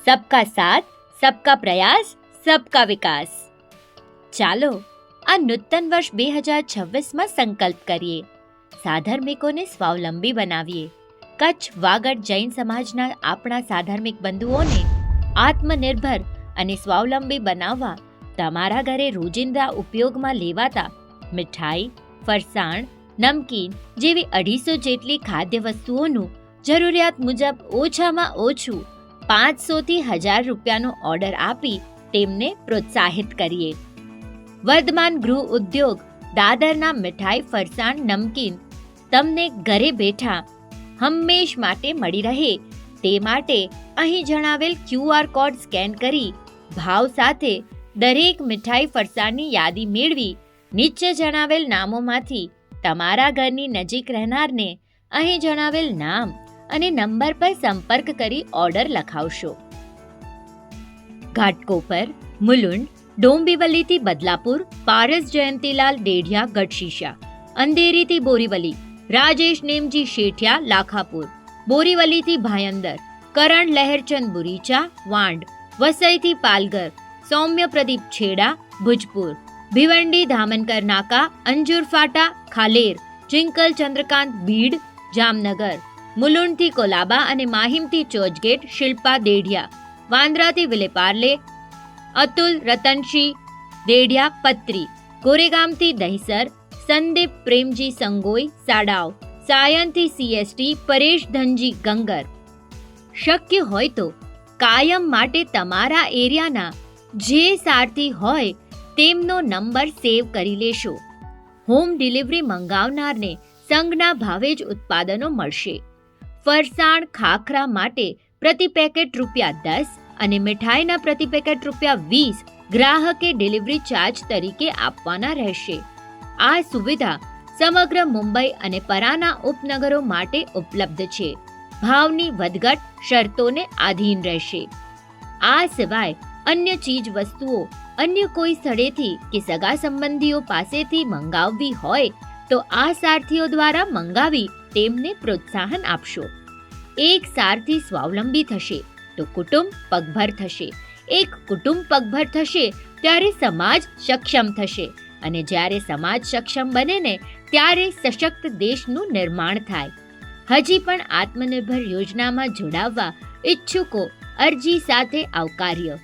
સબકા સાથ, સબકા પ્રયાસ, સબકા વિકાસ. ચાલો આ નૂતન વર્ષ 2026માં સંકલ્પ કરીએ, સાધર્મિકોને સ્વાવલંબી બનાવીએ. કચ્છ વાગડ જૈન સમાજના આપણા સાધર્મિક બંધુઓને આત્મનિર્ભર અને સ્વાવલંબી બનાવવા તમારા ઘરે રોજિંદા ઉપયોગમાં લેવાતા મીઠાઈ, ફરસાણ, નમકીન જેવી 250 જેટલી ખાદ્ય વસ્તુઓનું જરૂરિયાત મુજબ ઓછામાં ઓછું 500થી 1000 રૂપિયાનો ઓર્ડર આપી તેમને પ્રોત્સાહિત કરીએ. વર્ધમાન ગૃહ ઉદ્યોગ દાદરના મીઠાઈ, ફરસાણ, નમકીન તમને ઘરે બેઠા હંમેશ માટે મળી રહે તે માટે અહીં જણાવેલ QR કોડ સ્કેન કરી ભાવ સાથે દરેક મીઠાઈ, ફરસાણની યાદી મેળવી નીચે જણાવેલ નામોમાંથી તમારા ઘરની નજીક રહેનારને અહીં જણાવેલ નામ અને નંબર પર સંપર્ક કરી ઓર્ડર લખાવશો. ઘાટકોપર, મુલુંડ, ડોંબિવલીથી બદલાપુર પારસ જયંતીલાલ ડેઢિયા ગઢશીશા, અંધેરીથી બોરીવલી રાજેશ નેમજી શેઠિયા લાખાપુર, બોરીવલીથી ભાયંદર કરણ લહેરચંદ બુરીચા વાંડ, વસઈથી પાલગર સૌમ્ય પ્રદીપ છેડા ભુજપુર, ભિવંડી ધામનકર નાકા અંજુર ફાટા ખાલેર, ચિંકલ ચંદ્રકાંત ભીડ જામનગર, મુલુંડથી કોલાબા અને માહિમથી ચોચગેટ શિલ્પા દેઢિયા, વાંદરાથી વિલેપાર્લે અતુલ રતનશી દેઢિયા પત્રી, ગોરેગામથી દહીસર સંદીપ પ્રેમજી સંગોઈ સાડાવ, સાયનથી CST પરેશ ધનજી ગંગર. શક્ય હોય તો કાયમ માટે તમારા એરિયાના જે સારથી હોય તેમનો નંબર સેવ કરી લેશો. હોમ ડિલિવરી મંગાવનારને સંઘના ભાવે જ ઉત્પાદનો મળશે. ફરસાણ ખાખરા માટે પ્રતિ પેકેટ ₹10 અને મીઠાઈના પ્રતિ પેકેટ ₹20 ગ્રાહકે ડિલિવરી ચાર્જ તરીકે આપવાના રહેશે. આ સુવિધા સમગ્ર મુંબઈ અને પરાના ઉપનગરો માટે ઉપલબ્ધ છે. ભાવની વધઘટ શરતોને આધીન રહેશે. આ સિવાય અન્ય ચીજ વસ્તુઓ અન્ય કોઈ સ્થળેથી કે સગા સંબંધીઓ પાસેથી મંગાવવી હોય તો આ સારથીઓ દ્વારા મંગાવી તેમને પ્રોત્સાહન આપશો. એક સારથી સ્વાવલંબી થશે તો કુટુંબ પગભર થશે. એક કુટુંબ પગભર થશે ત્યારે સમાજ સક્ષમ થશે અને જ્યારે સમાજ સક્ષમ બને ને ત્યારે સશક્ત દેશનું નિર્માણ થાય. હજી પણ આત્મનિર્ભર યોજનામાં જોડાવવા ઈચ્છુકો અરજી સાથે આવકાર્ય.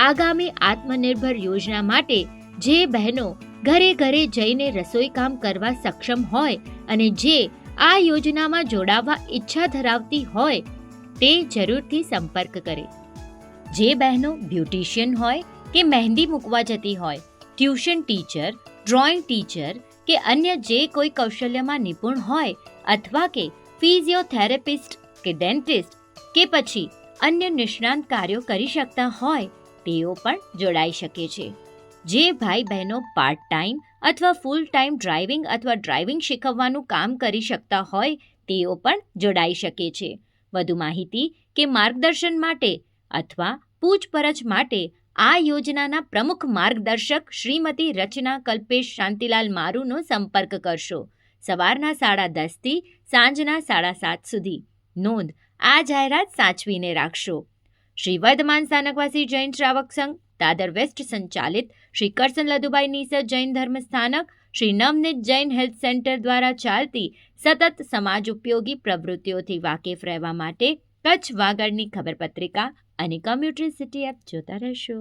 આગામી આત્મનિર્ભર યોજના માટે જે બહેનો ઘરે ઘરે જઈને રસોઈ કામ કરવા સક્ષમ હોય અને જે આ યોજનામાં જોડાવા ઈચ્છા ધરાવતી હોય તે જરૂરથી સંપર્ક કરે. જે બહેનો બ્યુટિશિયન હોય કે મહેંદી મૂકવા જતી હોય, ટ્યુશન ટીચર, ડ્રોઈંગ ટીચર કે અન્ય જે કોઈ કૌશલ્યમાં નિપુણ હોય અથવા કે ફિઝિયોથેરાપિસ્ટ કે ડેન્ટિસ્ટ કે પછી અન્ય નિષ્ણાંત કાર્યો કરી શકતા હોય તેઓ પણ જોડાઈ શકે છે. જે ભાઈ બહેનો પાર્ટ ટાઈમ અથવા ફૂલ ટાઈમ ડ્રાઇવિંગ અથવા ડ્રાઇવિંગ શીખવવાનું કામ કરી શકતા હોય તેઓ પણ જોડાઈ શકે છે. વધુ માહિતી કે માર્ગદર્શન માટે અથવા પૂછપરછ માટે આ યોજનાના પ્રમુખ માર્ગદર્શક શ્રીમતી રચના કલ્પેશ શાંતિલાલ મારુનો સંપર્ક કરશો. સવારના 10:30 થી સાંજના 7:30 સુધી. નોંધ: આ જાહેરાત સાચવીને રાખશો. શ્રી વર્ધમાન સ્થાનકવાસી જૈન શ્રાવક સંઘ દાદર વેસ્ટ સંચાલિત શ્રી કરસન લદુભાઈ નીસર જૈન ધર્મ સ્થાનક, શ્રી નવનીત જૈન હેલ્થ સેન્ટર દ્વારા ચાલતી સતત સમાજ ઉપયોગી પ્રવૃત્તિઓથી વાકેફ રહેવા માટે કચ્છ વાગડની ખબરપત્રિકા અને કોમ્યુનિટી સિટી એપ જોતા રહેશો.